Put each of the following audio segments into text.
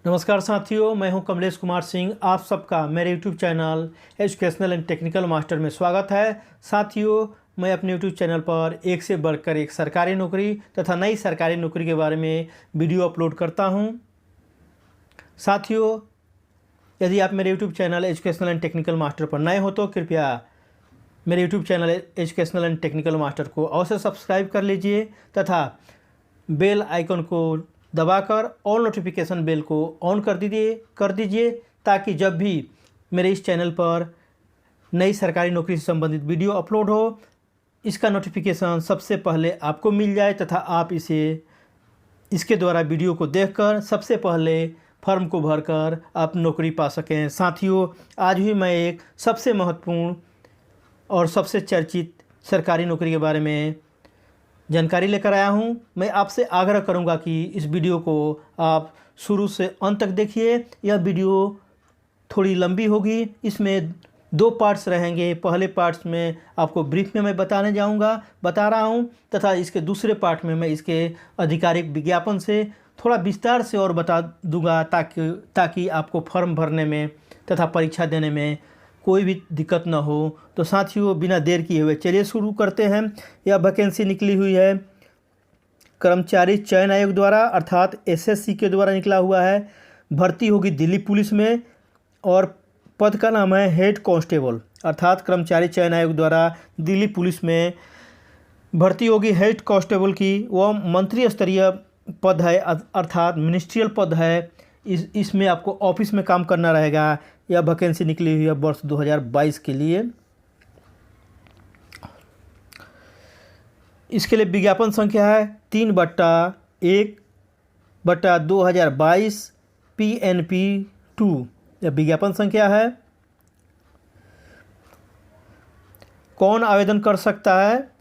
नमस्कार साथियों, मैं हूं कमलेश कुमार सिंह। आप सबका मेरे YouTube channel educational and technical master में स्वागत है। साथियों, मैं अपने यूट्यूब चैनल पर एक से बढ़कर एक सरकारी नौकरी तथा नई सरकारी नौकरी के बारे में वीडियो अपलोड करता हूं। साथियों, यदि आप मेरे YouTube channel educational and technical master पर नए हो तो कृपया मेरे YouTube channel educational and technical master को अवश्य सब्सक्राइब कर लीजिए तथा बेल आइकन को दबाकर ऑल नोटिफिकेशन बेल को ऑन कर दीजिए ताकि जब भी मेरे इस चैनल पर नई सरकारी नौकरी से संबंधित वीडियो अपलोड हो, इसका नोटिफिकेशन सबसे पहले आपको मिल जाए तथा आप इसके द्वारा वीडियो को देखकर सबसे पहले फॉर्म को भरकर आप नौकरी पा सकें। साथियों, आज भी मैं एक सबसे महत्वपूर्ण और सबसे चर्चित सरकारी नौकरी के बारे में जानकारी लेकर आया हूं। मैं आपसे आग्रह करूंगा कि इस वीडियो को आप शुरू से अंत तक देखिए। यह वीडियो थोड़ी लंबी होगी, इसमें 2 पार्ट्स रहेंगे। पहले पार्ट्स में आपको ब्रीफ में मैं बता रहा हूं तथा इसके दूसरे पार्ट में मैं इसके आधिकारिक विज्ञापन से थोड़ा विस्तार से और बता दूंगा ताकि आपको फॉर्म भरने में तथा परीक्षा देने में कोई भी दिक्कत न हो। तो साथियों, बिना देर किए हुए चलिए शुरू करते हैं। यह वैकेंसी निकली हुई है कर्मचारी चयन आयोग द्वारा अर्थात एसएससी के द्वारा निकला हुआ है। भर्ती होगी दिल्ली पुलिस में और पद का नाम है हेड कांस्टेबल अर्थात कर्मचारी चयन आयोग द्वारा दिल्ली पुलिस में भर्ती होगी हेड कांस्टेबल की। वह मंत्री स्तरीय पद है अर्थात मिनिस्ट्रियल पद है। इसमें आपको ऑफिस में काम करना रहेगा। यह वैकेंसी निकली हुई है वर्ष 2022 के लिए। इसके लिए विज्ञापन संख्या है 3/1/2022 PNP 2। यह विज्ञापन संख्या है। कौन आवेदन कर सकता है?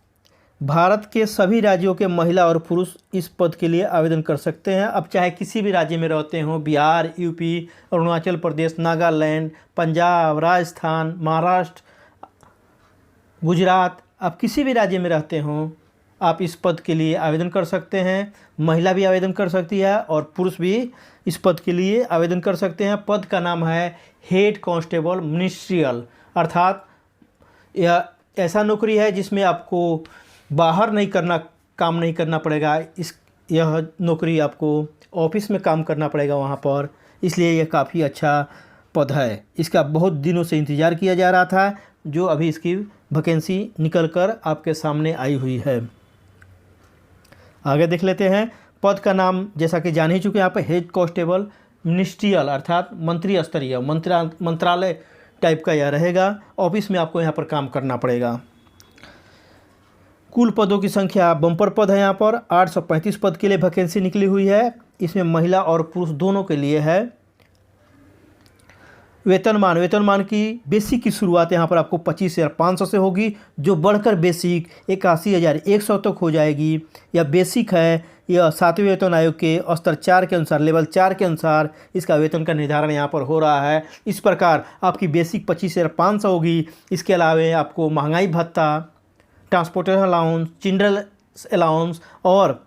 भारत के सभी राज्यों के महिला और पुरुष इस पद के लिए आवेदन कर सकते हैं। अब चाहे किसी भी राज्य में रहते हों, बिहार, यूपी, अरुणाचल प्रदेश, नागालैंड, पंजाब, राजस्थान, महाराष्ट्र, गुजरात, आप किसी भी राज्य में रहते हों, आप इस पद के लिए आवेदन कर सकते हैं। महिला भी आवेदन कर सकती है और पुरुष भी इस पद के लिए आवेदन कर सकते हैं। पद का नाम है हेड कांस्टेबल मिनिस्ट्रियल अर्थात यह ऐसा नौकरी है जिसमें आपको बाहर काम नहीं करना पड़ेगा। यह नौकरी आपको ऑफिस में काम करना पड़ेगा वहाँ पर, इसलिए यह काफ़ी अच्छा पद है। इसका बहुत दिनों से इंतज़ार किया जा रहा था, जो अभी इसकी वैकेंसी निकल कर आपके सामने आई हुई है। आगे देख लेते हैं। पद का नाम जैसा कि जान ही चुके हैं यहाँ पर हेड कांस्टेबल मिनिस्ट्रियल अर्थात मंत्री स्तरीय मंत्रालय टाइप का यह रहेगा। ऑफिस में आपको यहाँ पर काम करना पड़ेगा। कुल पदों की संख्या बम्पर पद है। यहाँ पर 835 पद के लिए वैकेंसी निकली हुई है। इसमें महिला और पुरुष दोनों के लिए है। वेतनमान की बेसिक की शुरुआत यहाँ पर आपको 25,500 से होगी, जो बढ़कर बेसिक 81,100 तक हो जाएगी। यह बेसिक है। यह 7वें वेतन आयोग के स्तर 4 के अनुसार लेवल 4 के अनुसार इसका वेतन का निर्धारण यहाँ पर हो रहा है। इस प्रकार आपकी बेसिक 25,500 होगी। इसके अलावा आपको महंगाई भत्ता, ट्रांसपोर्टेशन अलाउंस, चिल्ड्रंस अलाउंस और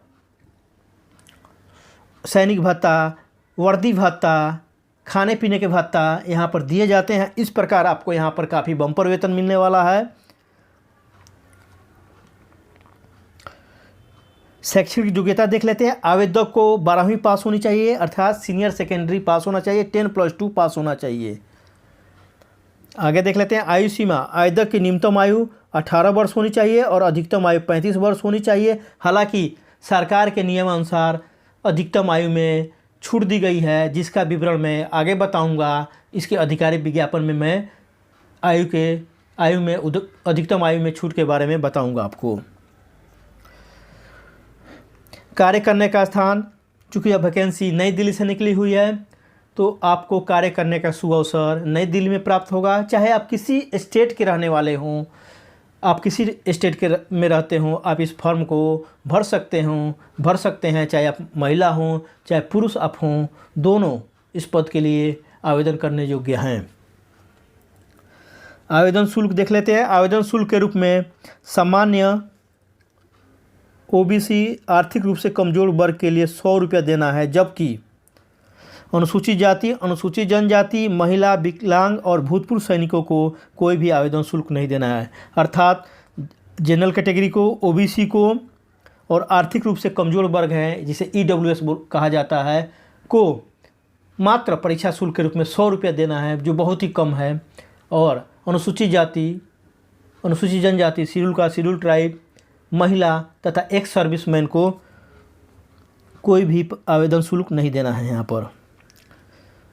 सैनिक भत्ता, वर्दी भत्ता, खाने पीने के भत्ता यहाँ पर दिए जाते हैं। इस प्रकार आपको यहाँ पर काफ़ी बम्पर वेतन मिलने वाला है। शैक्षणिक योग्यता देख लेते हैं। आवेदक को 12वीं पास होनी चाहिए अर्थात सीनियर सेकेंडरी पास होना चाहिए, 10+2 पास होना चाहिए। आगे देख लेते हैं। आयु सीमा, आवेदक की न्यूनतम आयु 18 वर्ष होनी चाहिए और अधिकतम आयु 35 वर्ष होनी चाहिए। हालांकि सरकार के नियमानुसार अधिकतम आयु में छूट दी गई है, जिसका विवरण मैं आगे बताऊंगा। इसके आधिकारिक विज्ञापन में मैं अधिकतम आयु में छूट के बारे में बताऊंगा आपको। कार्य करने का स्थान, चूँकि यह वैकेंसी नई दिल्ली से निकली हुई है तो आपको कार्य करने का सुअवसर नई दिल्ली में प्राप्त होगा। चाहे आप किसी स्टेट के रहने वाले हों, आप किसी स्टेट के में रहते हों, आप इस फॉर्म को भर सकते हैं। चाहे आप महिला हों चाहे पुरुष आप हों, दोनों इस पद के लिए आवेदन करने योग्य हैं। आवेदन शुल्क देख लेते हैं। आवेदन शुल्क के रूप में सामान्य ओबीसी आर्थिक रूप से कमज़ोर वर्ग के लिए 100 रुपया देना है, जबकि अनुसूचित जाति, अनुसूचित जनजाति, महिला, विकलांग और भूतपूर्व सैनिकों को कोई भी आवेदन शुल्क नहीं देना है। अर्थात जनरल कैटेगरी को, ओबीसी को और आर्थिक रूप से कमज़ोर वर्ग हैं जिसे ईडब्ल्यूएस कहा जाता है को मात्र परीक्षा शुल्क के रूप में 100 रुपया देना है, जो बहुत ही कम है। और अनुसूचित जाति, अनुसूचित जनजाति, शेड्यूल कास्ट, शेड्यूल ट्राइब, महिला तथा एक्स सर्विसमैन को कोई भी आवेदन शुल्क नहीं देना है। यहाँ पर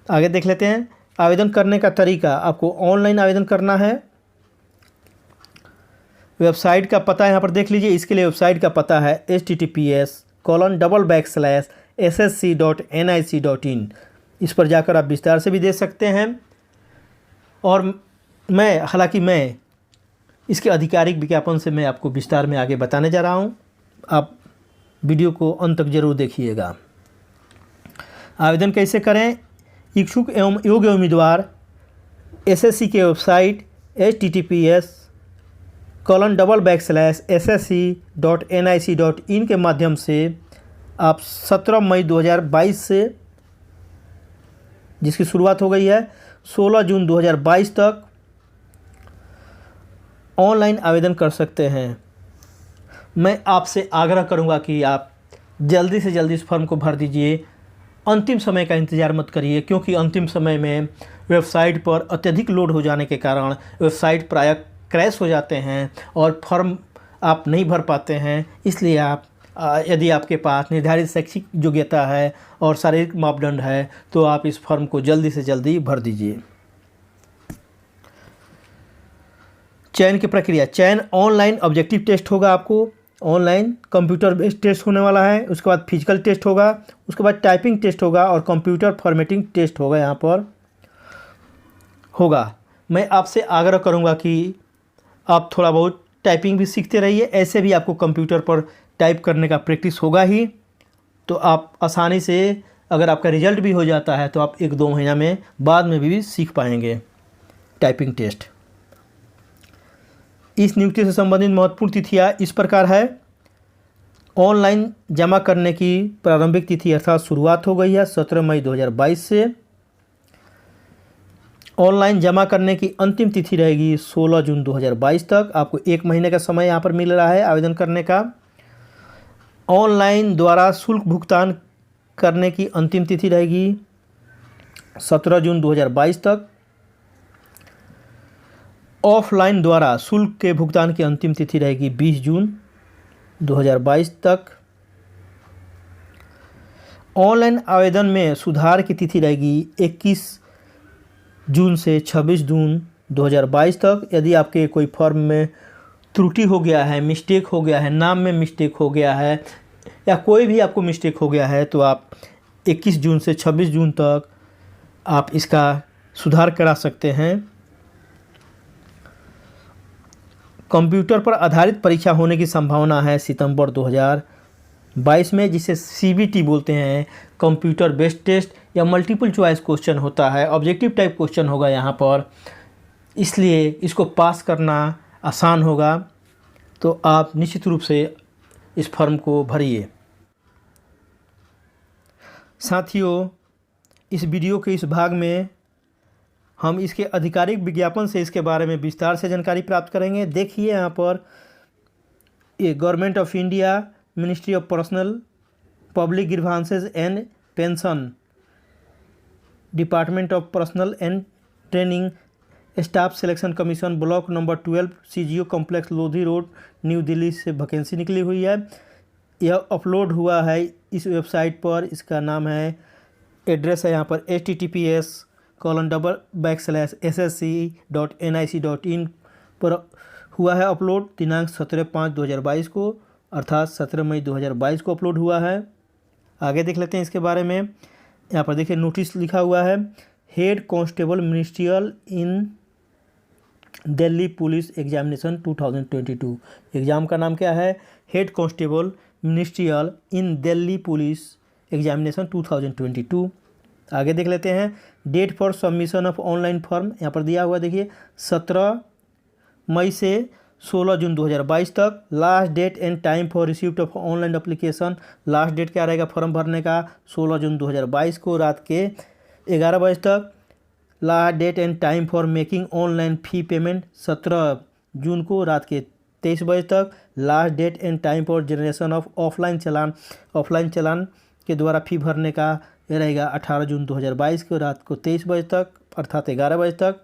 आगे देख लेते हैं आवेदन करने का तरीका। आपको ऑनलाइन आवेदन करना है। वेबसाइट का पता यहाँ पर देख लीजिए। इसके लिए वेबसाइट का पता है https://ssc.nic.in। इस पर जाकर आप विस्तार से भी दे सकते हैं। और हालांकि मैं इसके आधिकारिक विज्ञापन से मैं आपको विस्तार में आगे बताने जा रहा हूँ। आप वीडियो को अंत तक जरूर देखिएगा। आवेदन कैसे करें? इच्छुक एवं योग्य उम्मीदवार एसएससी के वेबसाइट https://ssc.nic.in के माध्यम से आप 17 मई 2022 से, जिसकी शुरुआत हो गई है, 16 जून 2022 तक ऑनलाइन आवेदन कर सकते हैं। मैं आपसे आग्रह करूंगा कि आप जल्दी से जल्दी इस फॉर्म को भर दीजिए। अंतिम समय का इंतज़ार मत करिए, क्योंकि अंतिम समय में वेबसाइट पर अत्यधिक लोड हो जाने के कारण वेबसाइट प्रायः क्रैश हो जाते हैं और फॉर्म आप नहीं भर पाते हैं। इसलिए आप यदि आपके पास निर्धारित शैक्षिक योग्यता है और शारीरिक मापदंड है तो आप इस फॉर्म को जल्दी से जल्दी भर दीजिए। चयन की प्रक्रिया। चयन ऑनलाइन ऑब्जेक्टिव टेस्ट होगा। आपको ऑनलाइन कंप्यूटर बेस्ड टेस्ट होने वाला है। उसके बाद फिजिकल टेस्ट होगा, उसके बाद टाइपिंग टेस्ट होगा और कंप्यूटर फॉर्मेटिंग टेस्ट होगा। यहाँ पर होगा। मैं आपसे आग्रह करूँगा कि आप थोड़ा बहुत टाइपिंग भी सीखते रहिए। ऐसे भी आपको कंप्यूटर पर टाइप करने का प्रैक्टिस होगा ही, तो आप आसानी से, अगर आपका रिजल्ट भी हो जाता है तो आप 1-2 महीना में बाद में भी सीख पाएंगे टाइपिंग टेस्ट। इस नियुक्ति से संबंधित महत्वपूर्ण तिथियाँ इस प्रकार है। ऑनलाइन जमा करने की प्रारंभिक तिथि अर्थात शुरुआत हो गई है 17 मई 2022 से। ऑनलाइन जमा करने की अंतिम तिथि रहेगी 16 जून 2022 तक। आपको 1 महीने का समय यहाँ पर मिल रहा है आवेदन करने का। ऑनलाइन द्वारा शुल्क भुगतान करने की अंतिम तिथि रहेगी 17 जून 2022 तक। ऑफलाइन द्वारा शुल्क के भुगतान की अंतिम तिथि रहेगी 20 जून 2022 तक। ऑनलाइन आवेदन में सुधार की तिथि रहेगी 21 जून से 26 जून 2022 तक। यदि आपके कोई फॉर्म में त्रुटि हो गया है, मिस्टेक हो गया है, नाम में मिस्टेक हो गया है या कोई भी आपको मिस्टेक हो गया है तो आप 21 जून से 26 जून तक आप इसका सुधार करा सकते हैं। कंप्यूटर पर आधारित परीक्षा होने की संभावना है सितंबर 2022 में, जिसे सीबीटी बोलते हैं, कंप्यूटर बेस्ड टेस्ट या मल्टीपल चॉइस क्वेश्चन होता है। ऑब्जेक्टिव टाइप क्वेश्चन होगा यहाँ पर, इसलिए इसको पास करना आसान होगा। तो आप निश्चित रूप से इस फॉर्म को भरिए। साथियों, इस वीडियो के इस भाग में हम इसके आधिकारिक विज्ञापन से इसके बारे में विस्तार से जानकारी प्राप्त करेंगे। देखिए यहाँ पर ये government of India, ministry of personnel public grievances and pension, department of personal and training, staff selection commission, block number 12, CGO complex, Lodhi road, new Delhi से वैकेंसी निकली हुई है। यह अपलोड हुआ है इस वेबसाइट पर। इसका नाम है, एड्रेस है यहाँ पर https://ssc.nic.in पर हुआ है अपलोड। दिनांक 17/5/2022 को अर्थात 17 मई 2022 को अपलोड हुआ है। आगे देख लेते हैं इसके बारे में। यहाँ पर देखिए नोटिस लिखा हुआ है, head constable ministerial in Delhi police examination 2022। Exam का नाम क्या है? Head constable ministerial in Delhi police examination 2022। आगे देख लेते हैं, date for submission of online form यहाँ पर दिया हुआ देखिए 17 मई से 16 जून 2022 तक। Last date and time for receipt of online application, last date क्या रहेगा फॉर्म भरने का 16 जून 2022 को रात के 11 बजे तक। Last date and time for making online fee payment 17 जून को रात के 23 बजे तक। Last date and time for generation of offline challan के द्वारा फ़ी भरने का ये रहेगा 18 जून 2022 को रात को 23 बजे तक अर्थात 11 बजे तक।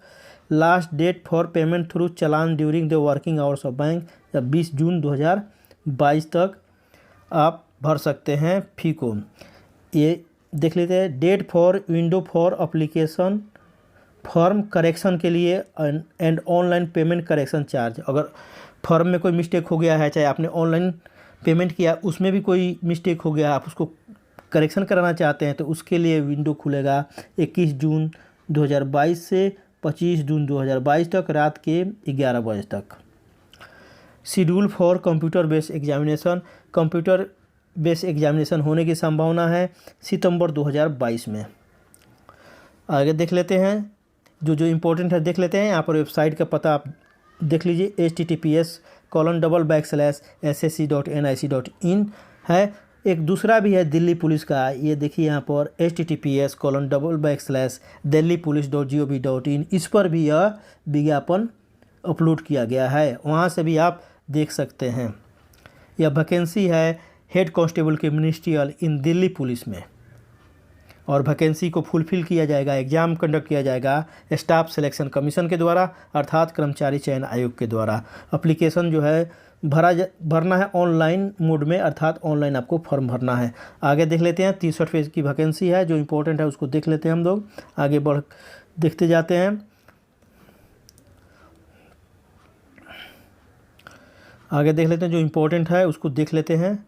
Last date for payment through challan during the working hours of bank या 20 जून 2022 तक आप भर सकते हैं फ़ी को। ये देख लेते हैं। Date for window for application form correction के लिए and online payment correction charge. अगर फॉर्म में कोई मिस्टेक हो गया है, चाहे आपने ऑनलाइन पेमेंट किया उसमें भी कोई मिस्टेक हो गया, आप उसको करेक्शन कराना चाहते हैं तो उसके लिए विंडो खुलेगा 21 जून 2022 से 25 जून 2022 तक रात के 11 बजे तक। Schedule for computer based examination, computer based examination होने की संभावना है सितंबर 2022 में। आगे देख लेते हैं जो इम्पोर्टेंट है देख लेते हैं। यहाँ पर वेबसाइट का पता आप देख लीजिए https://ssc.nic.in है। एक दूसरा भी है दिल्ली पुलिस का, ये देखिए यहाँ पर https://delhipolice.gov.in, इस पर भी यह विज्ञापन अपलोड किया गया है, वहाँ से भी आप देख सकते हैं। यह वैकेंसी है हेड कांस्टेबल के मिनिस्ट्रियल इन दिल्ली पुलिस में और वैकेंसी को फुलफिल किया जाएगा, एग्ज़ाम कंडक्ट किया जाएगा स्टाफ सिलेक्शन कमीशन के द्वारा अर्थात कर्मचारी चयन आयोग के द्वारा। एप्लीकेशन जो है भरना है ऑनलाइन मोड में अर्थात ऑनलाइन आपको फॉर्म भरना है। आगे देख लेते हैं 63 पेज की वैकेंसी है, जो इम्पोर्टेंट है उसको देख लेते हैं हम लोग। आगे देखते जाते हैं। आगे देख लेते हैं जो इम्पोर्टेंट है उसको देख लेते हैं।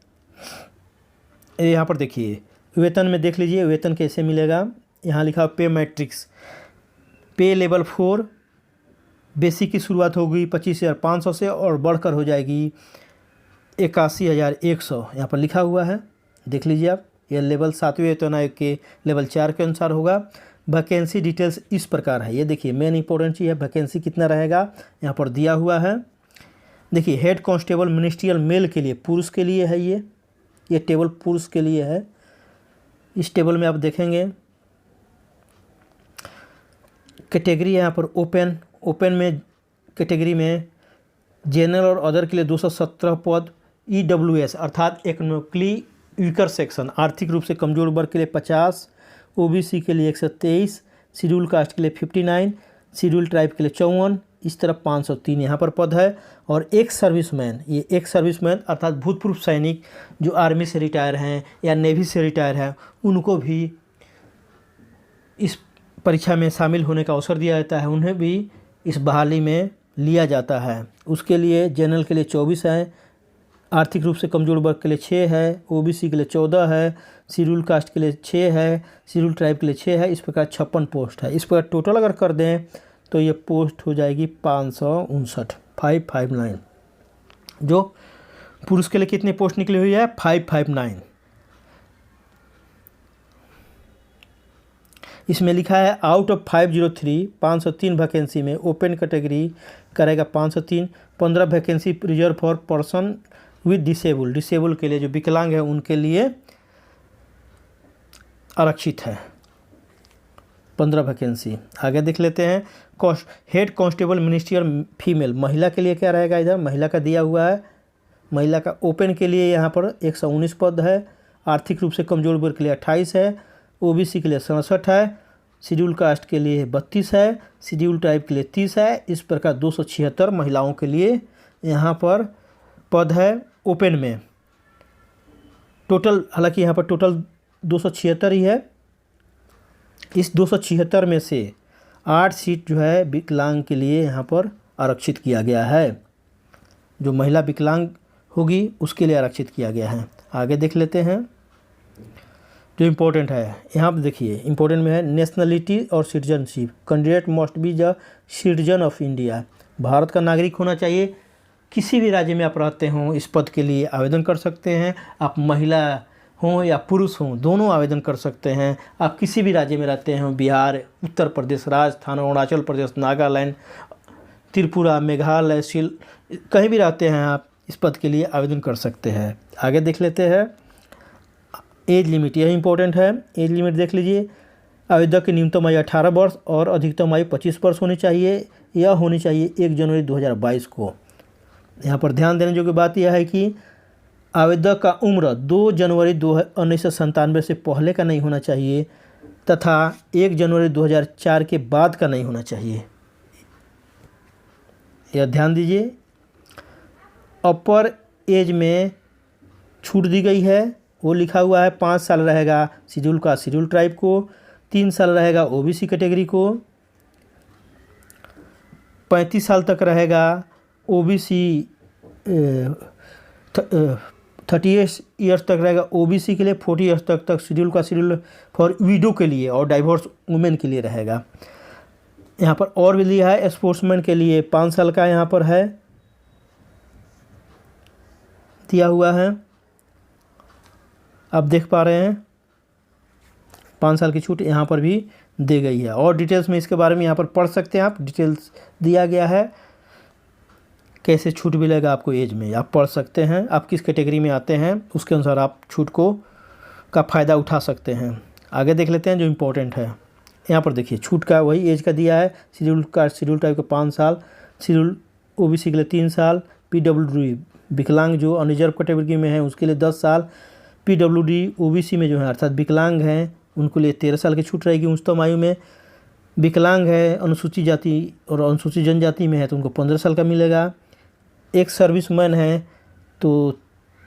यहाँ पर देखिए वेतन में देख लीजिए वेतन कैसे मिलेगा। यहाँ लिखा पे मैट्रिक्स, पे लेवल 4 बेसिक की शुरुआत होगी 25,500 से और बढ़कर हो जाएगी 81,100, यहाँ पर लिखा हुआ है देख लीजिए आप। यह लेवल 7वें वेतन आयोग के लेवल 4 के अनुसार होगा। वैकेंसी डिटेल्स इस प्रकार है, ये देखिए मेन इंपॉर्टेंट चीज़ है वैकेंसी कितना रहेगा यहाँ पर दिया हुआ है। देखिए हेड कांस्टेबल मिनिस्ट्रियल मेल के लिए पुरुष के लिए है, ये टेबल पुरुष के लिए है। इस टेबल में आप देखेंगे कैटेगरी यहाँ पर ओपन में कैटेगरी में जनरल और अदर के लिए 217 पद, EWS अर्थात इकोनॉमिकली वीकर सेक्शन आर्थिक रूप से कमज़ोर वर्ग के लिए 50, OBC के लिए 123, शेड्यूल कास्ट के लिए 59, शेड्यूल ट्राइब के लिए 54, इस तरफ 503 यहाँ पर पद है। और एक सर्विसमैन, ये एक सर्विसमैन अर्थात भूतपूर्व सैनिक जो आर्मी से रिटायर हैं या नेवी से रिटायर हैं उनको भी इस परीक्षा में शामिल होने का अवसर दिया जाता है, उन्हें भी इस बहाली में लिया जाता है। उसके लिए जनरल के लिए 24 है, आर्थिक रूप से कमज़ोर वर्ग के लिए 6 है, OBC के लिए 14 है, शेड्यूल कास्ट के लिए 6 है, शेड्यूल ट्राइब के लिए 6 है। इस प्रकार 56 पोस्ट है। इस प्रकार टोटल अगर कर दें तो ये पोस्ट हो जाएगी 559। जो पुरुष के लिए कितनी पोस्ट निकली हुई है 559। इसमें लिखा है आउट ऑफ 503 503 वैकेंसी में ओपन कैटेगरी करेगा 503, 15 vacancy reserve for person with disable के लिए जो विकलांग है उनके लिए आरक्षित है 15 वैकेंसी। आगे देख लेते हैं हेड कांस्टेबल मिनिस्ट्रियल फीमेल, महिला के लिए क्या रहेगा, इधर महिला का दिया हुआ है। महिला का ओपन के लिए यहाँ पर 119 पद है, आर्थिक रूप से कमज़ोर वर्ग के लिए 28 है, OBC के लिए 67 है, शेड्यूल कास्ट के लिए 32 है, शेड्यूल ट्राइब के लिए 30 है। इस प्रकार 276 महिलाओं के लिए यहाँ पर पद है ओपन में। टोटल हालांकि यहाँ पर टोटल 276 ही है। इस 276 में से 8 सीट जो है विकलांग के लिए यहाँ पर आरक्षित किया गया है, जो महिला विकलांग होगी उसके लिए आरक्षित किया गया है। आगे देख लेते हैं जो इम्पोर्टेंट है। यहाँ पर देखिए इम्पोर्टेंट में है नेशनलिटी और citizenship, candidate must be the citizen of India, Bharat का नागरिक होना चाहिए। किसी भी राज्य में आप रहते हों इस पद के लिए आवेदन कर सकते हैं, आप महिला हों या पुरुष हों दोनों आवेदन कर सकते हैं। आप किसी भी राज्य में रहते हैं, बिहार, उत्तर प्रदेश, राजस्थान, अरुणाचल प्रदेश, नागालैंड, त्रिपुरा, मेघालय, कहीं भी रहते हैं आप, इस पद के लिए आवेदन कर सकते हैं। आगे देख लेते हैं एज लिमिट, यह इंपॉर्टेंट है। एज लिमिट देख लीजिए, आवेदक की न्यूनतम आयु 18 वर्ष और अधिकतम आयु 25 वर्ष होनी चाहिए। यह होनी चाहिए 1 जनवरी 2022 को। यहाँ पर ध्यान देने योग्य बात यह है कि आवेदक का उम्र 2 जनवरी 1997 से पहले का नहीं होना चाहिए तथा 1 जनवरी 2004 के बाद का नहीं होना चाहिए, यह ध्यान दीजिए। अपर एज में छूट दी गई है, वो लिखा हुआ है 5 साल रहेगा शेड्यूल का शेड्यूल ट्राइब को, 3 साल रहेगा ओबीसी कैटेगरी को, 35 साल तक रहेगा ओबीसी, 38 ईयर्स तक रहेगा ओबीसी के लिए, 40 ईयर्स तक शेड्यूल का शेड्यूल फॉर विडो के लिए और डाइवोर्स वुमेन के लिए रहेगा। यहाँ पर और भी लिया है, स्पोर्ट्समैन के लिए 5 साल का यहाँ पर है दिया हुआ है, आप देख पा रहे हैं 5 साल की छूट यहाँ पर भी दी गई है। और डिटेल्स में इसके बारे में यहाँ पर पढ़ सकते हैं आप, डिटेल्स दिया गया है कैसे छूट मिलेगा आपको एज में, आप पढ़ सकते हैं। आप किस कैटेगरी में आते हैं उसके अनुसार आप छूट का फ़ायदा उठा सकते हैं। आगे देख लेते हैं जो इम्पोर्टेंट है। यहाँ पर देखिए छूट का वही एज का दिया है, शेड्यूल टाइप का 5 साल, शेड्यूल ओबीसी के लिए 3 साल, पीडब्ल्यूडी विकलांग जो अनरिजर्व कैटेगरी में है उसके लिए 10 साल, पीडब्ल्यूडी ओबीसी में जो है अर्थात विकलांग हैं उनको लिए 13 साल की छूट रहेगी उच्चतम आयु में। विकलांग है, अनुसूचित जाति और अनुसूचित जनजाति में है तो उनको 15 साल का मिलेगा। एक सर्विसमैन है तो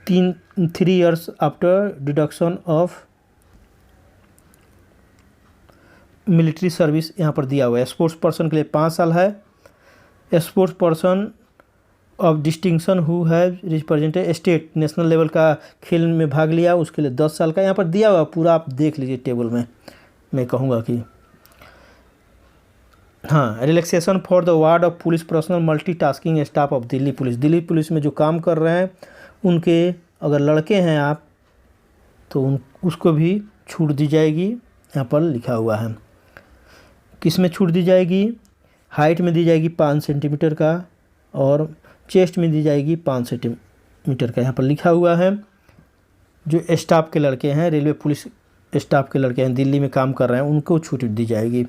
3 years after deduction of military service यहाँ पर दिया हुआ है। स्पोर्ट्स पर्सन के लिए 5 साल है। Sports person of distinction who have represented state, national level का खेल में भाग लिया उसके लिए 10 साल का यहाँ पर दिया हुआ पूरा, आप देख लीजिए टेबल में। मैं कहूँगा कि हाँ, relaxation for the ward of police personal multitasking staff of Delhi police में जो काम कर रहे हैं उनके अगर लड़के हैं आप तो उसको भी छूट दी जाएगी, यहाँ पर लिखा हुआ है। किस में छूट दी जाएगी? हाइट में दी जाएगी 5 सेंटीमीटर का और चेस्ट में दी जाएगी 5 सेंटीमीटर का, यहाँ पर लिखा हुआ है। जो स्टाफ के लड़के हैं, रेलवे पुलिस स्टाफ के लड़के हैं, दिल्ली में काम कर रहे हैं, उनको छूट दी जाएगी,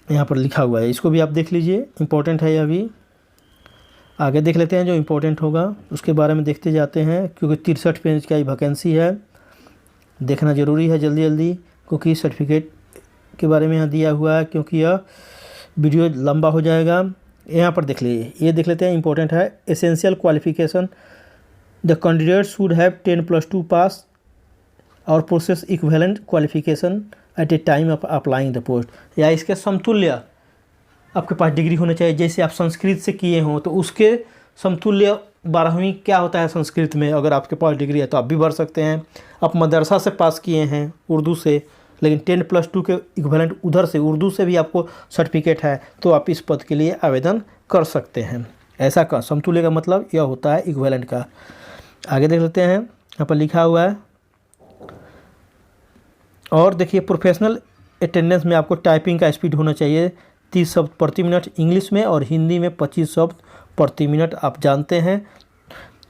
यहाँ पर लिखा हुआ है। इसको भी आप देख लीजिए, इम्पोर्टेंट है यह भी। आगे देख लेते हैं जो इम्पोर्टेंट होगा उसके बारे में देखते जाते हैं, क्योंकि 63 पेज का ही वैकेंसी है, देखना ज़रूरी है जल्दी जल्दी, क्योंकि सर्टिफिकेट के बारे में यहाँ दिया हुआ है, क्योंकि यह वीडियो लंबा हो जाएगा। यहाँ पर देख लीजिए, ये देख लेते हैं, इंपॉर्टेंट है। Essential qualification, the candidate should have 10+2 pass और process equivalent qualification at a time of applying the post, या इसके समतुल्य आपके पास डिग्री होना चाहिए। जैसे आप संस्कृत से किए हों तो उसके समतुल्य 12वीं क्या होता है संस्कृत में, अगर आपके पास डिग्री है तो आप भी भर सकते हैं। आप मदरसा से पास किए हैं उर्दू से, लेकिन 10+2 के इक्विवेलेंट उधर से उर्दू से भी आपको सर्टिफिकेट है तो आप इस पद के लिए आवेदन कर सकते हैं। ऐसा का समतुल्य का मतलब यह होता है इक्विवेलेंट का। आगे देख लेते हैं, यहाँ पर लिखा हुआ है। और देखिए, प्रोफेशनल अटेंडेंस में आपको टाइपिंग का स्पीड होना चाहिए 30 शब्द प्रति मिनट इंग्लिश में, और हिंदी में 25 शब्द प्रति मिनट। आप जानते हैं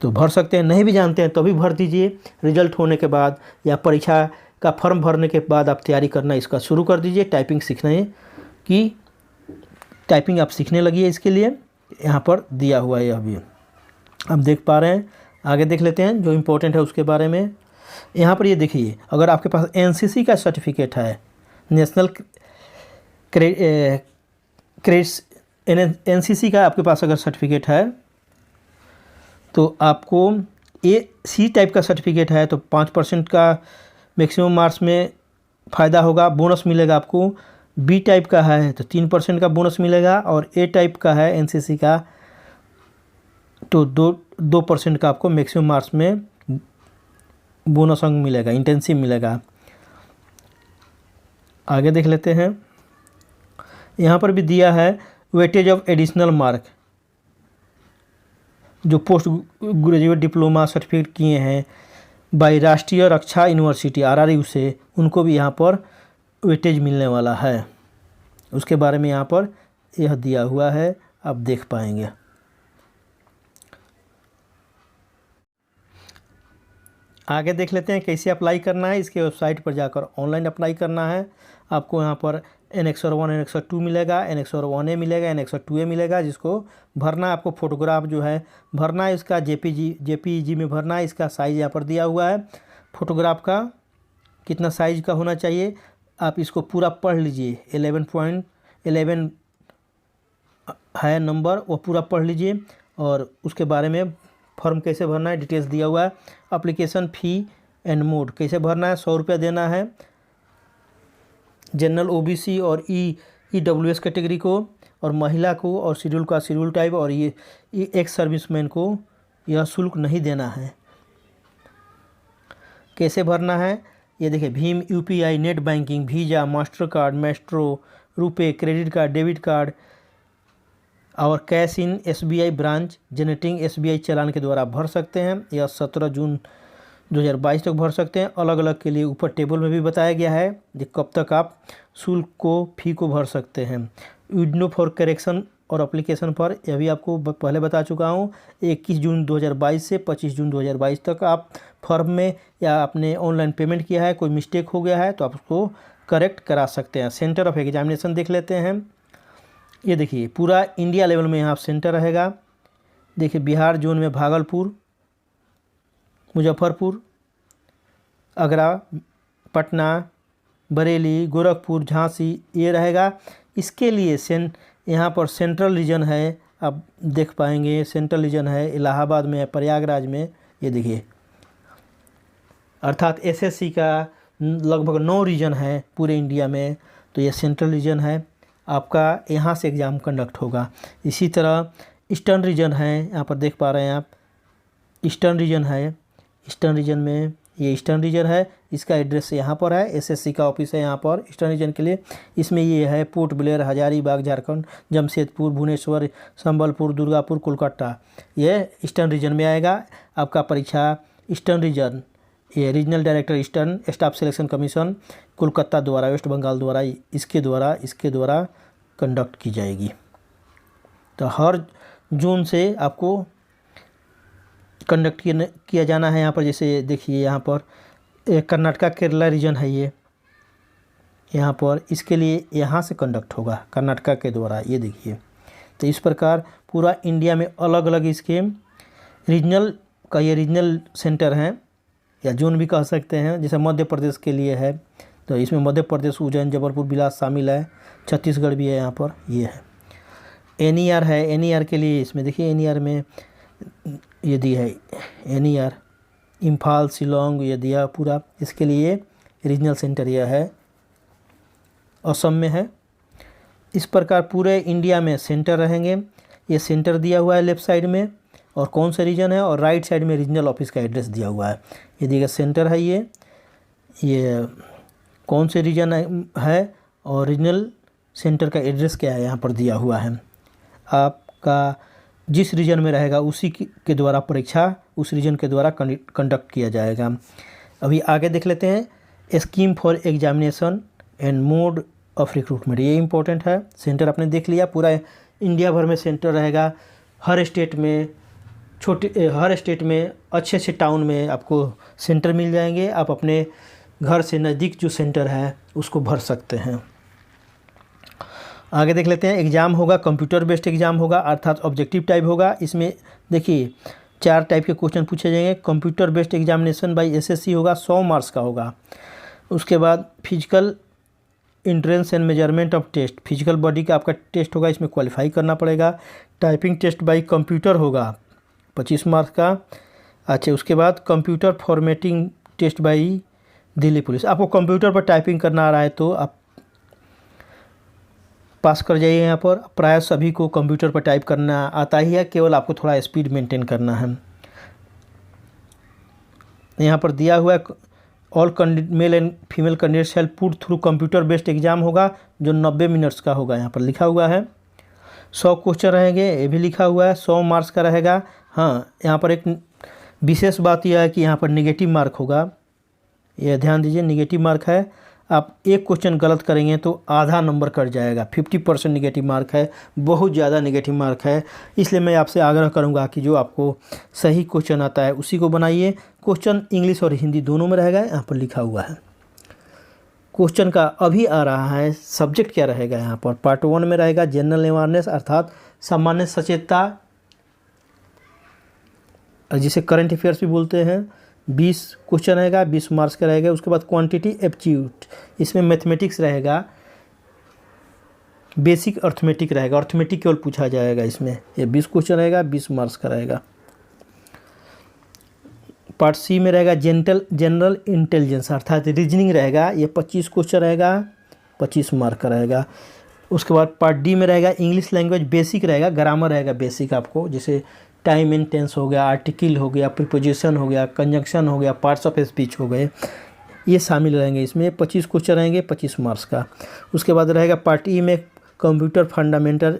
तो भर सकते हैं, नहीं भी जानते हैं तो भी भर दीजिए। रिजल्ट होने के बाद या परीक्षा का फॉर्म भरने के बाद आप तैयारी करना इसका शुरू कर दीजिए। टाइपिंग सीखने की, टाइपिंग आप सीखने लगिए, इसके लिए यहाँ पर दिया हुआ है, यह भी आप देख पा रहे हैं। आगे देख लेते हैं जो इम्पोर्टेंट है उसके बारे में। यहाँ पर ये देखिए, अगर आपके पास एनसीसी का सर्टिफिकेट है, नेशनल क्रेडिट्स एनसीसी का आपके पास अगर सर्टिफिकेट है तो आपको सी टाइप का सर्टिफिकेट है तो 5% का मैक्सिमम मार्क्स में फ़ायदा होगा, बोनस मिलेगा आपको। बी टाइप का है तो 3% का बोनस मिलेगा, और ए टाइप का है एनसीसी का तो 2% का आपको मैक्सिमम मार्क्स में बोनस अंक मिलेगा, इंटेंसिव मिलेगा। आगे देख लेते हैं, यहाँ पर भी दिया है वेटेज ऑफ एडिशनल मार्क। जो पोस्ट ग्रेजुएट डिप्लोमा सर्टिफिकेट किए हैं बाई राष्ट्रीय रक्षा यूनिवर्सिटी RRU से, उनको भी यहाँ पर वेटेज मिलने वाला है, उसके बारे में यहाँ पर यह दिया हुआ है, आप देख पाएंगे। आगे देख लेते हैं कैसे अप्लाई करना है। इसके वेबसाइट पर जाकर ऑनलाइन अप्लाई करना है। आपको यहाँ पर एनेक्सर 1 एनेक्सर 2 मिलेगा, एनेक्सर 1A मिलेगा, एनेक्सर 2A मिलेगा, जिसको भरना है। आपको फोटोग्राफ जो है भरना है, इसका जेपीईजी में भरना है। इसका साइज़ यहाँ पर दिया हुआ है, फोटोग्राफ का कितना साइज का होना चाहिए, आप इसको पूरा पढ़ लीजिए। 11.11 है नंबर, वो पूरा पढ़ लीजिए और उसके बारे में फॉर्म कैसे भरना है डिटेल्स दिया हुआ है। एप्लीकेशन फ़ी एंड मोड कैसे भरना है, 100 रुपया देना है जनरल ओबीसी और ईडब्ल्यूएस कैटेगरी को, और महिला को, और शेड्यूल का शेड्यूल टाइप, और ये एक्स सर्विसमैन को यह शुल्क नहीं देना है। कैसे भरना है ये देखिए, भीम, UPI, net banking, Visa, master card, Maestro, RuPay, credit card, debit card और cash in SBI branch generating SBI challan के द्वारा भर सकते हैं। यह 17 जून 2022 तक भर सकते हैं। अलग अलग के लिए ऊपर टेबल में भी बताया गया है कि कब तक आप शुल्क को फ़ी को भर सकते हैं। विंडो फॉर करेक्शन और एप्लीकेशन पर, यह भी आपको पहले बता चुका हूँ। 21 जून 2022 से 25 जून 2022 तक आप फॉर्म में या आपने ऑनलाइन पेमेंट किया है, कोई मिस्टेक हो गया है तो आप उसको करेक्ट करा सकते हैं। सेंटर ऑफ एग्जामिनेशन देख लेते हैं। ये देखिए पूरा इंडिया लेवल में यहाँ सेंटर रहेगा। देखिए बिहार जोन में भागलपुर, मुजफ्फरपुर, आगरा, पटना, बरेली, गोरखपुर, झांसी ये रहेगा। इसके लिए यहाँ पर सेंट्रल रीजन है, आप देख पाएंगे सेंट्रल रीजन है, इलाहाबाद में है, प्रयागराज में। ये देखिए अर्थात एसएससी का लगभग 9 रीजन है पूरे इंडिया में, तो ये सेंट्रल रीजन है, आपका यहाँ से एग्ज़ाम कंडक्ट होगा। इसी तरह ईस्टर्न रीजन है, यहाँ पर देख पा रहे हैं आप, ईस्टर्न रीजन है। ईस्टर्न रीजन में ये ईस्टर्न रीजन है, इसका एड्रेस यहाँ पर है, एसएससी का ऑफिस है यहाँ पर ईस्टर्न रीजन के लिए। इसमें ये है पोर्ट ब्लेयर, हजारीबाग झारखंड, जमशेदपुर, भुवनेश्वर, संबलपुर, दुर्गापुर, कोलकाता, ये ईस्टर्न रीजन में आएगा। आपका परीक्षा ईस्टर्न रीजन, ये regional director eastern staff selection commission Kolkata द्वारा, वेस्ट बंगाल द्वारा, इसके द्वारा कंडक्ट की जाएगी। तो हर जून से आपको कंडक्ट किया जाना है। यहाँ पर जैसे देखिए यहाँ पर कर्नाटका केरला रीजन है, ये यहाँ पर इसके लिए यहाँ से कंडक्ट होगा कर्नाटका के द्वारा, ये देखिए। तो इस प्रकार पूरा इंडिया में अलग अलग इसके रीजनल का ये रीजनल सेंटर हैं या जोन भी कह सकते हैं। जैसे मध्य प्रदेश के लिए है तो इसमें मध्य प्रदेश, उज्जैन, जबलपुर, बिलास शामिल है। छत्तीसगढ़ भी है यहाँ पर, ये है। एनईआर है, एनईआर के लिए इसमें देखिए एनईआर में ये दिया है, एनईआर इम्फाल, शिलोंग ये दिया पूरा। इसके लिए रीजनल सेंटर यह है, असम में है। इस प्रकार पूरे इंडिया में सेंटर रहेंगे। ये सेंटर दिया हुआ है लेफ़्ट साइड में और कौन सा रीजन है, और राइट साइड में रीजनल ऑफिस का एड्रेस दिया हुआ है। ये देखिए सेंटर है, ये कौन से रीजन है और रीजनल सेंटर का एड्रेस क्या है यहाँ पर दिया हुआ है। आपका जिस रीजन में रहेगा उसी के द्वारा परीक्षा उस रीजन के द्वारा कंडक्ट किया जाएगा। अभी आगे देख लेते हैं scheme for examination and mode of recruitment, ये इंपॉर्टेंट है। सेंटर आपने देख लिया, पूरा इंडिया भर में सेंटर रहेगा। हर स्टेट में हर स्टेट में अच्छे अच्छे टाउन में आपको सेंटर मिल जाएंगे। आप अपने घर से नज़दीक जो सेंटर है उसको भर सकते हैं। आगे देख लेते हैं, एग्ज़ाम होगा कंप्यूटर बेस्ड एग्ज़ाम होगा, अर्थात ऑब्जेक्टिव टाइप होगा। इसमें देखिए 4 टाइप के क्वेश्चन पूछे जाएंगे। Computer based examination by SSC होगा, 100 मार्क्स का होगा। उसके बाद physical entrance and measurement of test, physical body का आपका टेस्ट होगा, इसमें क्वालिफाई करना पड़ेगा। टाइपिंग टेस्ट बाय कंप्यूटर होगा 25 मार्क्स का। अच्छा, उसके बाद computer formatting test by Delhi police, आपको कंप्यूटर पर टाइपिंग करना आ रहा है तो आप पास कर जाइए। यहाँ पर प्राय सभी को कंप्यूटर पर टाइप करना आता ही है, केवल आपको थोड़ा स्पीड मेंटेन करना है। यहाँ पर दिया हुआ है all male and female candidates help put through computer based exam होगा जो 90 मिनट्स का होगा। यहाँ पर लिखा हुआ है 100 क्वेश्चन रहेंगे, ये भी लिखा हुआ है 100 मार्क्स का रहेगा। हाँ, यहाँ पर एक विशेष बात यह है कि यहाँ पर नेगेटिव मार्क होगा, यह ध्यान दीजिए, नेगेटिव मार्क है। आप एक क्वेश्चन गलत करेंगे तो आधा नंबर कट जाएगा। 50% निगेटिव मार्क है, बहुत ज़्यादा निगेटिव मार्क है। इसलिए मैं आपसे आग्रह करूंगा कि जो आपको सही क्वेश्चन आता है उसी को बनाइए। क्वेश्चन इंग्लिश और हिंदी दोनों में रहेगा, यहाँ पर लिखा हुआ है। क्वेश्चन का अभी आ रहा है, सब्जेक्ट क्या रहेगा यहाँ पर। पार्ट 1 में रहेगा जनरल अवेयरनेस अर्थात सामान्य सचेतता, जिसे करंट अफेयर्स भी बोलते हैं। 20 क्वेश्चन रहेगा, 20 मार्क्स का रहेगा। उसके बाद क्वांटिटी एप्टीट्यूड, इसमें मैथमेटिक्स रहेगा, बेसिक अर्थमेटिक रहेगा, अर्थमेटिक केवल पूछा जाएगा इसमें। ये 20 क्वेश्चन रहेगा, 20 मार्क्स का रहेगा। पार्ट सी में रहेगा जनरल इंटेलिजेंस अर्थात रीजनिंग रहेगा, ये 25 क्वेश्चन रहेगा, 25 मार्क का रहेगा। उसके बाद पार्ट डी में रहेगा इंग्लिश लैंग्वेज बेसिक रहेगा, ग्रामर रहेगा बेसिक आपको, जैसे टाइम एंड टेंस हो गया, आर्टिकल हो गया, प्रीपोजिशन हो गया, कंजंक्शन हो गया, पार्ट्स ऑफ स्पीच हो गए, ये शामिल रहेंगे इसमें। 25 क्वेश्चन रहेंगे, 25 मार्क्स का। उसके बाद रहेगा पार्ट ई में कंप्यूटर फंडामेंटल,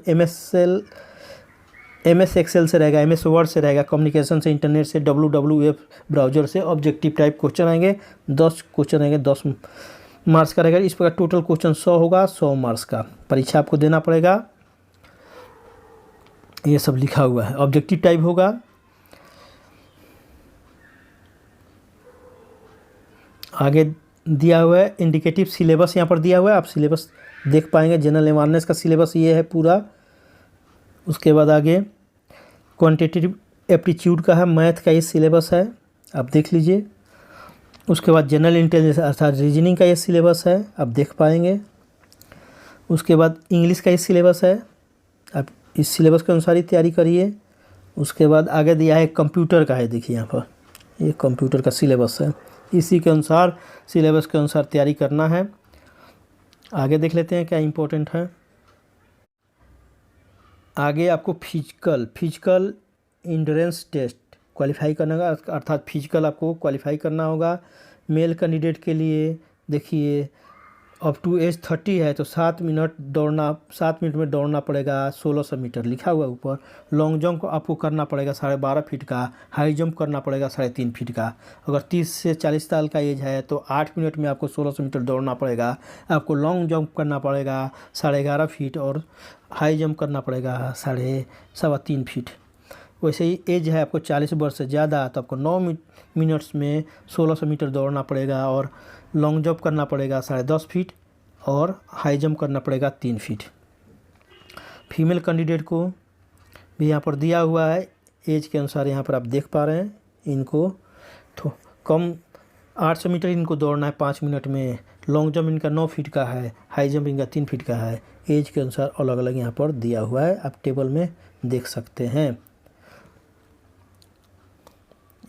MS एक्सेल से रहेगा, MS वर्ड से रहेगा, कम्युनिकेशन से, इंटरनेट से, WWF ब्राउज़र से, ऑब्जेक्टिव टाइप क्वेश्चन आएंगे। 10 क्वेश्चन आएंगे, 10 मार्क्स का रहेगा। इस प्रकार टोटल क्वेश्चन 100 होगा, 100 मार्क्स का परीक्षा आपको देना पड़ेगा। ये सब लिखा हुआ है, ऑब्जेक्टिव टाइप होगा। आगे दिया हुआ है इंडिकेटिव सिलेबस, यहाँ पर दिया हुआ है, आप सिलेबस देख पाएंगे। जनरल अवेयरनेस का सिलेबस ये है पूरा। उसके बाद आगे क्वांटिटेटिव एप्टीट्यूड का है, मैथ का ये सिलेबस है, आप देख लीजिए। उसके बाद जनरल इंटेलिजेंस अर्थात रीजनिंग का ये सिलेबस है, आप देख पाएंगे। उसके बाद इंग्लिश का ये सिलेबस है, आप इस सिलेबस के अनुसार ही तैयारी करिए। उसके बाद आगे दिया है कंप्यूटर का है, देखिए यहाँ पर ये कंप्यूटर का सिलेबस है, इसी के अनुसार सिलेबस के अनुसार तैयारी करना है। आगे देख लेते हैं क्या इम्पोर्टेंट है। आगे आपको फिजिकल इंड्योरेंस टेस्ट क्वालिफाई करना होगा, अर्थात फिजिकल आपको क्वालिफाई करना होगा। मेल कैंडिडेट के लिए देखिए अप टू एज 30 है तो 7 मिनट में दौड़ना पड़ेगा, 1600 मीटर लिखा हुआ ऊपर। लॉन्ग जंप आपको करना पड़ेगा 12.5 फीट का, हाई जंप करना पड़ेगा 3.5 फीट का। अगर 30 से 40 साल का एज है तो 8 मिनट में आपको 1600 मीटर दौड़ना पड़ेगा। आपको लॉन्ग जंप करना पड़ेगा 11.5 फीट और हाई जंप करना पड़ेगा 3.5 फीट। वैसे ही एज है आपको 40 वर्ष से ज़्यादा तो आपको 9 मिनट्स में 1600 मीटर दौड़ना पड़ेगा और लॉन्ग जंप करना पड़ेगा 10.5 फीट और हाई जंप करना पड़ेगा 3 फीट। फीमेल कैंडिडेट को भी यहाँ पर दिया हुआ है एज के अनुसार, यहाँ पर आप देख पा रहे हैं। इनको तो कम 800 मीटर इनको दौड़ना है 5 मिनट में। लॉन्ग जंप इनका 9 फीट का है, हाई जंप इनका 3 फीट का है। एज के अनुसार अलग अलग यहाँ पर दिया हुआ है, आप टेबल में देख सकते हैं।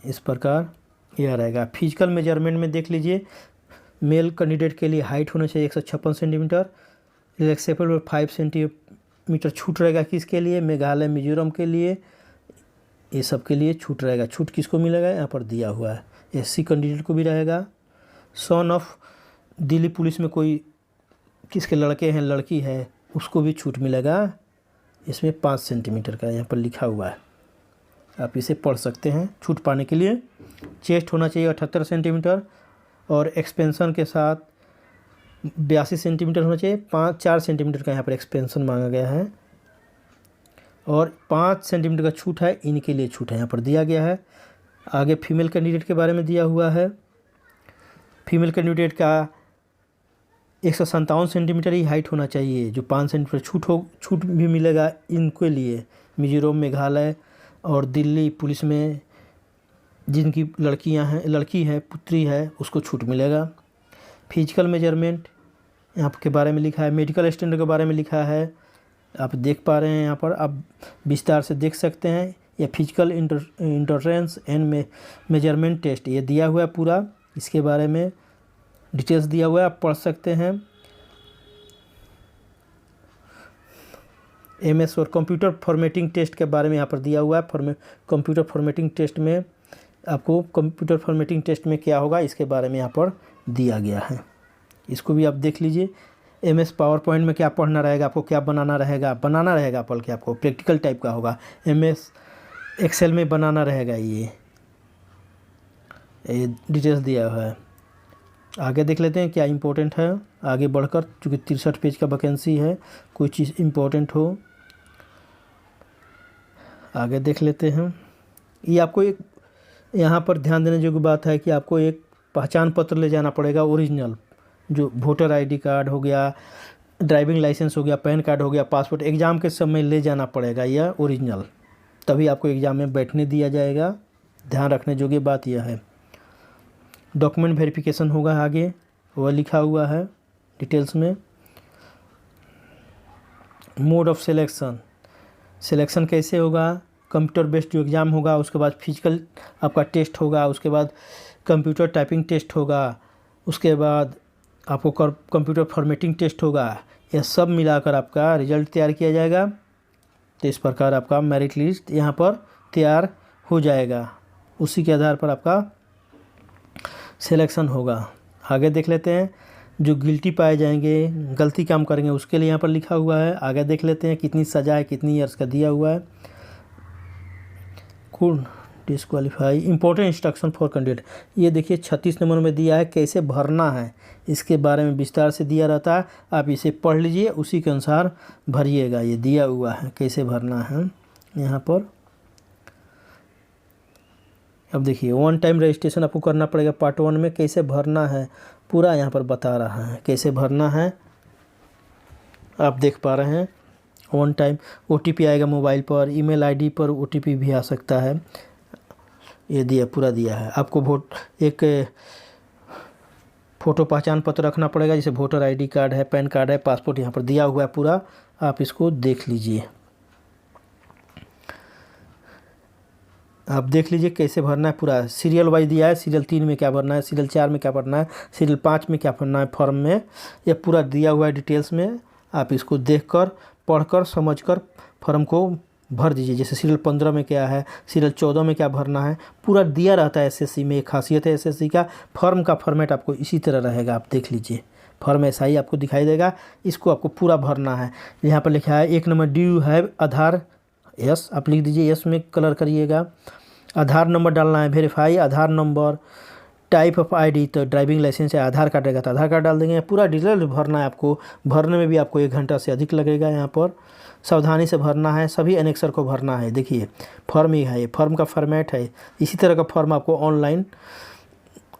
इस प्रकार यह रहेगा। फिजिकल मेजरमेंट में देख लीजिए, मेल कैंडिडेट के लिए हाइट होना चाहिए 156 सेंटीमीटर, रिलैक्सेबल 5 सेंटीमीटर छूट रहेगा किसके लिए, मेघालय मिजोरम के लिए, ये सब के लिए छूट रहेगा। छूट किसको मिलेगा यहाँ पर दिया हुआ है, SC कैंडिडेट को भी रहेगा। सन ऑफ दिल्ली पुलिस में कोई किसके लड़के हैं लड़की है उसको भी छूट मिलेगा, इसमें 5 सेंटीमीटर का यहाँ पर लिखा हुआ है, आप इसे पढ़ सकते हैं छूट पाने के लिए। चेस्ट होना चाहिए 78 सेंटीमीटर और एक्सपेंशन के साथ 82 सेंटीमीटर होना चाहिए। 4 सेंटीमीटर का यहाँ पर एक्सपेंशन मांगा गया है और 5 सेंटीमीटर का छूट है, इनके लिए छूट है यहाँ पर दिया गया है। आगे फीमेल कैंडिडेट के बारे में दिया हुआ है। फीमेल कैंडिडेट का 157 सेंटीमीटर ही हाइट होना चाहिए, जो 5 सेंटीमीटर छूट भी मिलेगा इनके लिए। मिजोरम, मेघालय और दिल्ली पुलिस में जिनकी लड़की है पुत्री है उसको छूट मिलेगा। फिजिकल मेजरमेंट यहाँ के बारे में लिखा है, मेडिकल स्टैंडर्ड के बारे में लिखा है, आप देख पा रहे हैं यहाँ पर, आप विस्तार से देख सकते हैं। यह physical entrance and measurement test ये दिया हुआ है पूरा, इसके बारे में डिटेल्स दिया हुआ है, आप पढ़ सकते हैं। MS और कंप्यूटर फॉर्मेटिंग टेस्ट के बारे में यहाँ पर दिया हुआ है। कंप्यूटर फॉर्मेटिंग टेस्ट में आपको कंप्यूटर फॉर्मेटिंग टेस्ट में क्या होगा इसके बारे में यहाँ पर दिया गया है, इसको भी आप देख लीजिए। MS पावर पॉइंट में क्या पढ़ना रहेगा, आपको क्या बनाना रहेगा बल्कि आपको प्रैक्टिकल टाइप का होगा। MS एक्सेल में बनाना रहेगा, ये डिटेल्स दिया हुआ है। आगे देख लेते हैं क्या इम्पोर्टेंट है आगे बढ़कर, चूँकि 63 पेज का वैकेंसी है, कोई चीज़ इम्पोर्टेंट हो आगे देख लेते हैं। ये आपको एक यहाँ पर ध्यान देने योग्य बात है कि आपको एक पहचान पत्र ले जाना पड़ेगा ओरिजिनल, जो वोटर आईडी कार्ड हो गया, ड्राइविंग लाइसेंस हो गया, पैन कार्ड हो गया, पासपोर्ट एग्ज़ाम के समय ले जाना पड़ेगा यह ओरिजिनल, तभी आपको एग्ज़ाम में बैठने दिया जाएगा। ध्यान रखने योग्य बात यह है। डॉक्यूमेंट वेरिफिकेशन होगा आगे, वह लिखा हुआ है डिटेल्स में। मोड ऑफ सिलेक्शन कैसे होगा, कंप्यूटर बेस्ड जो एग्ज़ाम होगा, उसके बाद फिजिकल आपका टेस्ट होगा, उसके बाद कंप्यूटर टाइपिंग टेस्ट होगा, उसके बाद आपको कंप्यूटर फॉर्मेटिंग टेस्ट होगा। यह सब मिलाकर आपका रिजल्ट तैयार किया जाएगा। तो इस प्रकार आपका मेरिट लिस्ट यहाँ पर तैयार हो जाएगा, उसी के आधार पर आपका सिलेक्शन होगा। आगे देख लेते हैं, जो गिल्टी पाए जाएंगे, गलती काम करेंगे, उसके लिए यहाँ पर लिखा हुआ है। आगे देख लेते हैं कितनी सज़ा है, कितनी ईयर्स का दिया हुआ है। कौन disqualify, important instruction for candidate, ये देखिए 36 नंबर में दिया है, कैसे भरना है इसके बारे में विस्तार से दिया रहता है। आप इसे पढ़ लीजिए, उसी के अनुसार भरिएगा। ये दिया हुआ है कैसे भरना है यहाँ पर। अब देखिए 1 टाइम रजिस्ट्रेशन आपको करना पड़ेगा। पार्ट 1 में कैसे भरना है पूरा यहाँ पर बता रहा है, कैसे भरना है आप देख पा रहे हैं। 1 टाइम OTP आएगा मोबाइल पर, ईमेल आईडी पर OTP भी आ सकता है। ये दिया पूरा दिया है। आपको एक फ़ोटो पहचान पत्र रखना पड़ेगा, जैसे वोटर आईडी कार्ड है, पैन कार्ड है, पासपोर्ट यहाँ पर दिया हुआ है पूरा, आप इसको देख लीजिए। आप देख लीजिए कैसे भरना है पूरा। सीरियल वाइज दिया है, सीरियल 3 में क्या भरना है, सीरियल 4 में क्या भरना है, सीरियल 5 में क्या भरना है फॉर्म में, ये पूरा दिया हुआ है डिटेल्स में। आप इसको देखकर, पढ़कर, समझकर फॉर्म को भर दीजिए। जैसे सीरियल 15 में क्या है, सीरियल 14 में क्या भरना है, पूरा दिया रहता है। SSC में एक खासियत है SSC का, फॉर्म का फॉर्मेट आपको इसी तरह रहेगा। आप देख लीजिए, फॉर्म ऐसा ही आपको दिखाई देगा, इसको आपको पूरा भरना है। यहाँ पर लिखा है 1 number, do you have Aadhaar, yes आप लिख दीजिए, यस में कलर करिएगा। आधार नंबर डालना है, verify Aadhaar number. Type of ID, तो ड्राइविंग लाइसेंस या आधार कार्ड रहेगा तो आधार कार्ड डाल देंगे। पूरा डिटेल भरना है आपको, भरने में भी आपको 1 घंटा से अधिक लगेगा। यहाँ पर सावधानी से भरना है, सभी एनेक्सर को भरना है। देखिए फॉर्म ही है, ये फॉर्म का फॉर्मेट है। इसी तरह का फॉर्म आपको ऑनलाइन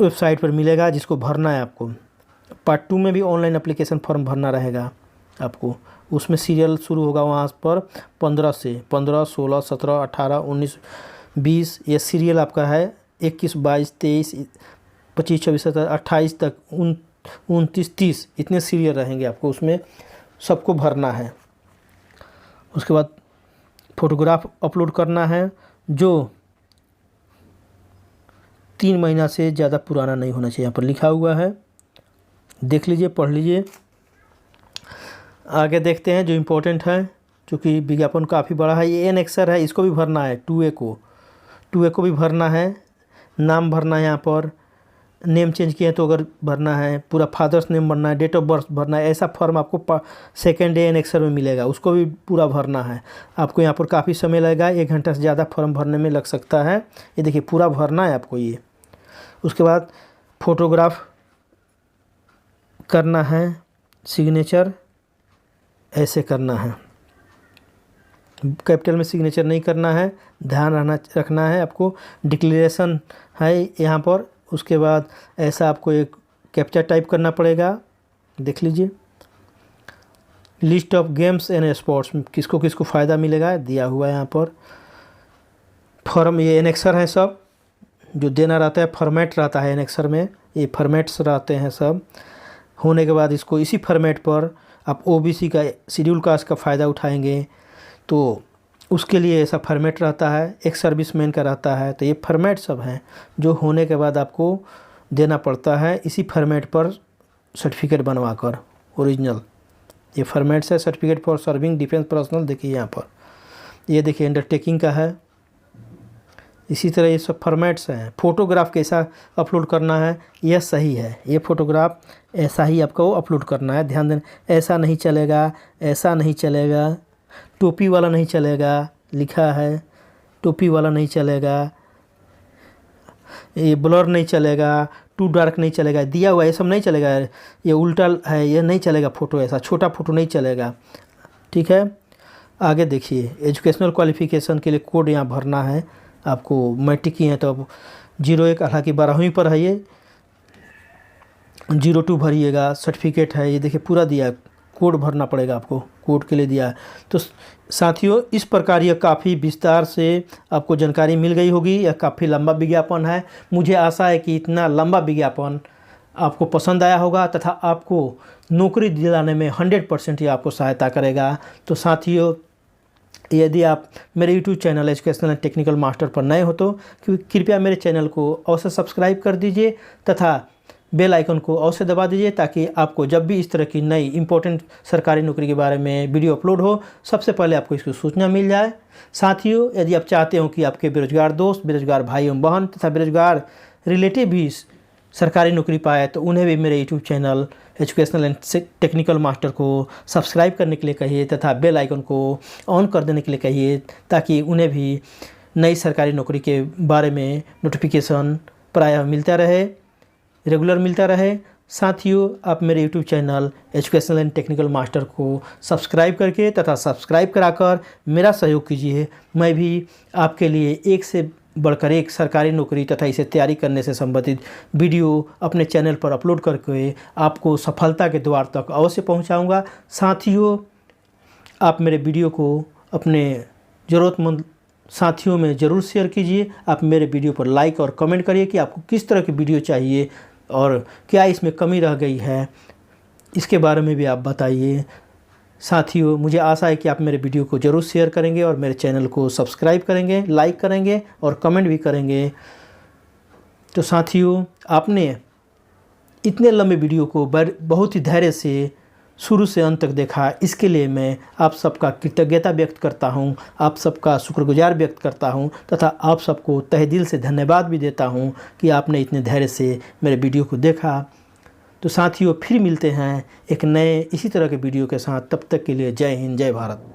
वेबसाइट पर मिलेगा, जिसको भरना है आपको। पार्ट 2 में भी ऑनलाइन एप्लीकेशन फॉर्म भरना रहेगा आपको। उसमें सीरियल शुरू होगा वहाँ पर 15 से, 15, 16, 17, 18, 19, 20, ये सीरियल आपका है। 21, 22, 23, 25, 26, 27, 28 तक, 29, 30 इतने सीरियल रहेंगे आपको, उसमें सबको भरना है। उसके बाद फ़ोटोग्राफ अपलोड करना है, जो 3 महीना से ज़्यादा पुराना नहीं होना चाहिए, यहाँ पर लिखा हुआ है। देख लीजिए, पढ़ लीजिए। आगे देखते हैं जो इम्पोर्टेंट है, क्योंकि विज्ञापन काफ़ी बड़ा है। ये एनेक्सर है, इसको भी भरना है। 2A को भी भरना है। नाम भरना है, यहाँ पर नेम चेंज किए तो अगर भरना है, पूरा फादर्स नेम भरना है, डेट ऑफ बर्थ भरना है। ऐसा फॉर्म आपको सेकेंड ए एनेक्सर में मिलेगा, उसको भी पूरा भरना है। आपको यहाँ पर काफ़ी समय लगेगा, 1 घंटा से ज़्यादा फॉर्म भरने में लग सकता है। ये देखिए पूरा भरना है आपको ये। उसके बाद फ़ोटोग्राफ करना है, सिग्नेचर ऐसे करना है, कैपिटल में सिग्नेचर नहीं करना है, ध्यान रखना है आपको। डिक्लेरेशन है यहाँ पर। उसके बाद ऐसा आपको एक कैप्चा टाइप करना पड़ेगा, देख लीजिए। List of games and sports, किसको किसको फ़ायदा मिलेगा दिया हुआ है यहाँ पर। फॉर्म, ये एनेक्सर है सब जो देना रहता है, फॉर्मेट रहता है एनेक्सर में, ये फॉर्मेट्स रहते हैं सब। होने के बाद इसको इसी फॉर्मेट पर आप OBC का, शेड्यूल कास्ट का फ़ायदा उठाएंगे तो उसके लिए ऐसा फॉर्मेट रहता है। एक सर्विसमैन का रहता है, तो ये फॉर्मेट सब हैं जो होने के बाद आपको देना पड़ता है इसी फॉर्मेट पर सर्टिफिकेट बनवा कर ओरिजिनल। ये फॉर्मेट्स है, certificate for serving defence personnel. देखिए यहाँ पर, ये देखिए अंडरटेकिंग का है। इसी तरह ये सब फॉर्मेट्स हैं। फ़ोटोग्राफ कैसा अपलोड करना है, यह सही है। ये फ़ोटोग्राफ ऐसा ही आपको अपलोड करना है, ध्यान देना। ऐसा नहीं चलेगा, ऐसा नहीं चलेगा, टोपी वाला नहीं चलेगा, लिखा है टोपी वाला नहीं चलेगा, ये ब्लर नहीं चलेगा, टू डार्क नहीं चलेगा, दिया हुआ ये सब नहीं चलेगा, ये उल्टा है ये नहीं चलेगा, फ़ोटो ऐसा छोटा फ़ोटो नहीं चलेगा। ठीक है, आगे देखिए, एजुकेशनल क्वालिफ़िकेशन के लिए कोड यहाँ भरना है आपको। मैट्रिक की है तो अब 01, हालांकि 12वीं पर है ये, 02 भरिएगा। सर्टिफिकेट है ये, देखिए पूरा दिया, कोड भरना पड़ेगा आपको, कोड के लिए दिया है। तो साथियों, इस प्रकार यह काफ़ी विस्तार से आपको जानकारी मिल गई होगी। यह काफ़ी लंबा विज्ञापन है, मुझे आशा है कि इतना लंबा विज्ञापन आपको पसंद आया होगा तथा आपको नौकरी दिलाने में 100% ये आपको सहायता करेगा। तो साथियों, यदि आप मेरे YouTube channel educational and technical master पर नए हो तो कृपया मेरे चैनल को अवश्य सब्सक्राइब कर दीजिए तथा बेल आइकन को अवश्य दबा दीजिए, ताकि आपको जब भी इस तरह की नई इंपॉर्टेंट सरकारी नौकरी के बारे में वीडियो अपलोड हो, सबसे पहले आपको इसकी सूचना मिल जाए। साथियों, यदि आप चाहते हो कि आपके बेरोजगार दोस्त, बेरोजगार भाई एवं बहन तथा बेरोजगार रिलेटिव भी सरकारी नौकरी पाए, तो उन्हें भी मेरे YouTube channel educational and technical master को सब्सक्राइब करने के लिए कहिए तथा बेल आइकन को ऑन कर देने के लिए कहिए, ताकि उन्हें भी नई सरकारी नौकरी के बारे में नोटिफिकेशन प्रायः मिलता रहे, रेगुलर मिलता रहे। साथियों, आप मेरे YouTube channel educational and technical master को सब्सक्राइब करके तथा सब्सक्राइब कराकर मेरा सहयोग कीजिए। मैं भी आपके लिए एक से बढ़कर एक सरकारी नौकरी तथा इसे तैयारी करने से संबंधित वीडियो अपने चैनल पर अपलोड करके आपको सफलता के द्वार तक अवश्य पहुंचाऊंगा। साथियों, आप मेरे वीडियो को अपने ज़रूरतमंद साथियों में ज़रूर शेयर कीजिए। आप मेरे वीडियो पर लाइक और कमेंट करिए कि आपको किस तरह की वीडियो चाहिए और क्या इसमें कमी रह गई है, इसके बारे में भी आप बताइए। साथियों, मुझे आशा है कि आप मेरे वीडियो को ज़रूर शेयर करेंगे और मेरे चैनल को सब्सक्राइब करेंगे, लाइक करेंगे और कमेंट भी करेंगे। तो साथियों, आपने इतने लंबे वीडियो को बहुत ही धैर्य से शुरू से अंत तक देखा, इसके लिए मैं आप सबका कृतज्ञता व्यक्त करता हूं, आप सबका शुक्रगुजार व्यक्त करता हूं तथा आप सबको तहे दिल से धन्यवाद भी देता हूं कि आपने इतने धैर्य से मेरे वीडियो को देखा। तो साथियों, फिर मिलते हैं एक नए इसी तरह के वीडियो के साथ। तब तक के लिए जय हिंद, जय भारत।